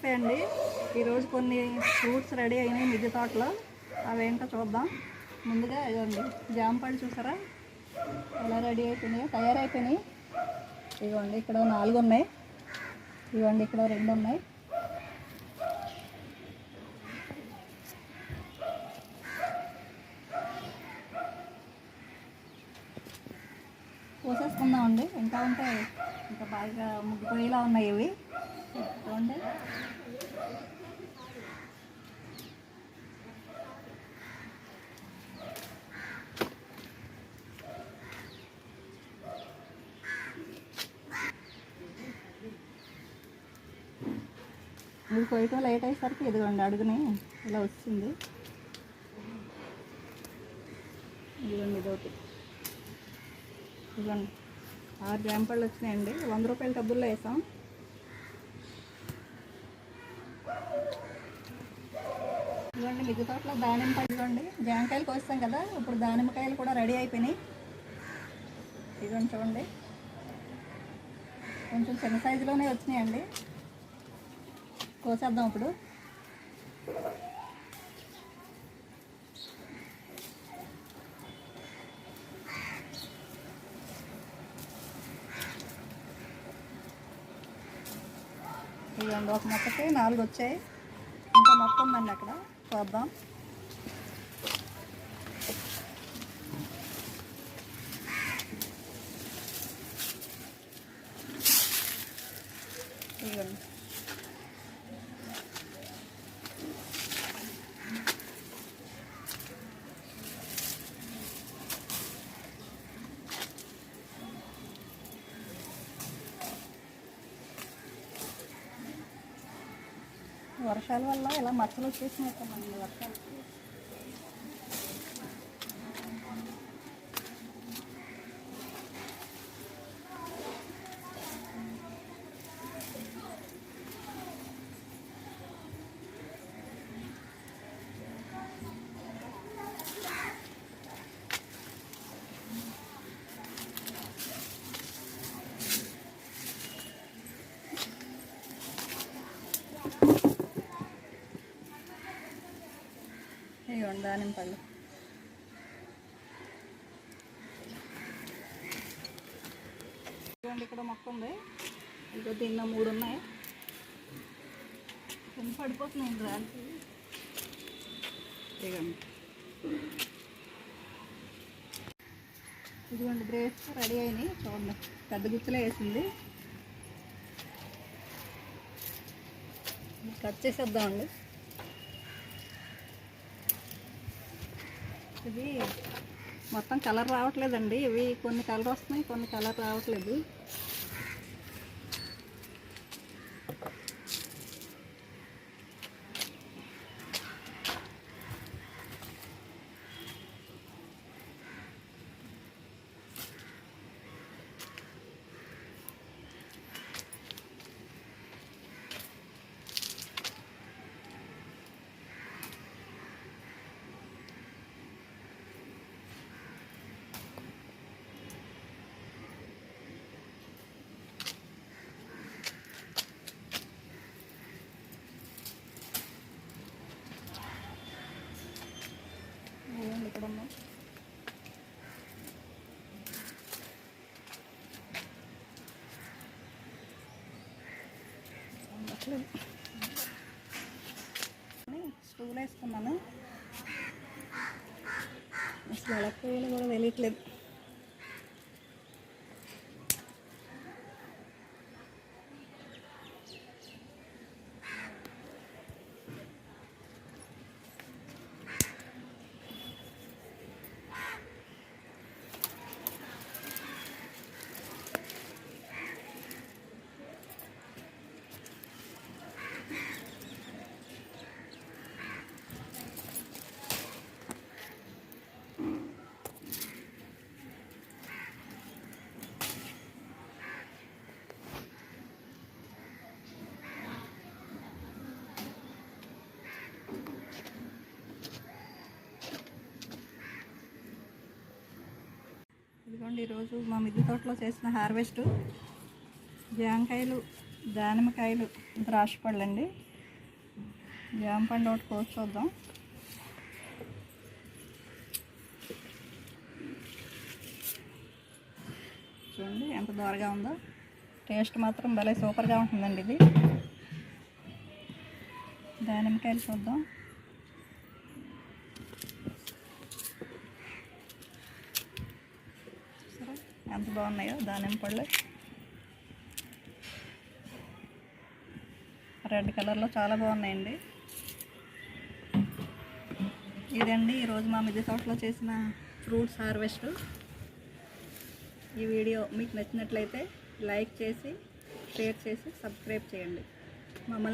నమస్తే అండి. ఈరోజు కొన్ని ఫ్రూట్స్ రెడీ అయినాయి మిద్దె తోటలో. అవేంటో చూద్దాం. ముందుగా ఇదిగోండి జామపళ్ళు చూసారా ఎలా రెడీ అయిపోయినాయో, తయారైపోయినాయి. ఇదిగోండి ఇక్కడ 4 ఉన్నాయి, ఇదిగోండి ఇక్కడ 2 ఉన్నాయి. కోసేసుకుందామండి. ఇంకా ఉంటే ఇంకా బాగా ముగ్గిపోయేలా ఉన్నాయి ఇవి. చూడండి ఇది కొయ్యటం లేట్ అయ్యేసరికి ఇదిగోండి అడుగుని ఇలా వచ్చింది. ఇదిగోండి ఇదొకటి, ఇదిగోండి 6 జామపళ్ళు వచ్చినాయండి. 100 రూపాయల డబ్బుల్లో వేసాం. ఇదిగోండి మిద్దె తోటలో దానిమ్మ పళ్ళు. ఇదిగోండి జామకాయలు కోస్తాం కదా, ఇప్పుడు దానిమ్మకాయలు కూడా రెడీ అయిపోయినాయి. ఇదిగోండి చూడండి కొంచెం చిన్న సైజులోనే వచ్చినాయండి. కోసేద్దాం ఇప్పుడు. ఇదిగోండి ఒక మొక్కకి 4 వచ్చాయి, ఇంకా మొక్క ఉందండి అక్కడ, చూద్దాం. ఇదిగోండి వర్షాల వల్ల ఇలా మచ్చలు వచ్చేసినట్టు వర్షాలు. ఇవ్వండి దానిమ్మ పళ్ళు. ఇవ్వండి ఇక్కడ మొక్క ఉంది, ఇంకో దీనిలో 3 ఉన్నాయి. కొన్ని పడిపోతున్నాయి రాలికి. ఇవ్వండి ఇదిగోండి గ్రేప్స్ రెడీ అయినాయి. చూడండి పెద్ద గుత్తులో వేసింది. కట్ చేసేద్దామండి. ఇవి మొత్తం కలర్ రావట్లేదండి. ఇవి కొన్ని కలర్ వస్తున్నాయి, కొన్ని కలర్ రావట్లేదు. ఇక్కడ ఉన్నాయి. స్టూల్ వేసుకున్నాను, అసలు ఎలక్ట్రికల్ కూడా తెలియట్లేదు. ఇదిగోండి ఈరోజు మా మిద్దె తోటలో చేసిన హార్వెస్ట్ జామకాయలు, దానిమ్మకాయలు, ద్రాక్ష పళ్ళు అండి. జామ పండు ఒకటి కోసి చూద్దాం. చూడండి ఎంత దూరగా ఉందో. టేస్ట్ మాత్రం భలే సూపర్గా ఉంటుందండి ఇది. దానిమ్మకాయలు చూద్దాం. చూసారా ఎంత బాగున్నాయో దానిమ్మ పళ్ళు. రెడ్ కలర్లో చాలా బాగున్నాయండి. ఇదండి ఈరోజు మా మిద్దె తోటలో చేసిన ఫ్రూట్స్ హార్వెస్ట్. ఈ వీడియో మీకు నచ్చినట్లయితే లైక్ చేసి, షేర్ చేసి, సబ్స్క్రైబ్ చేయండి. మమ్మల్ని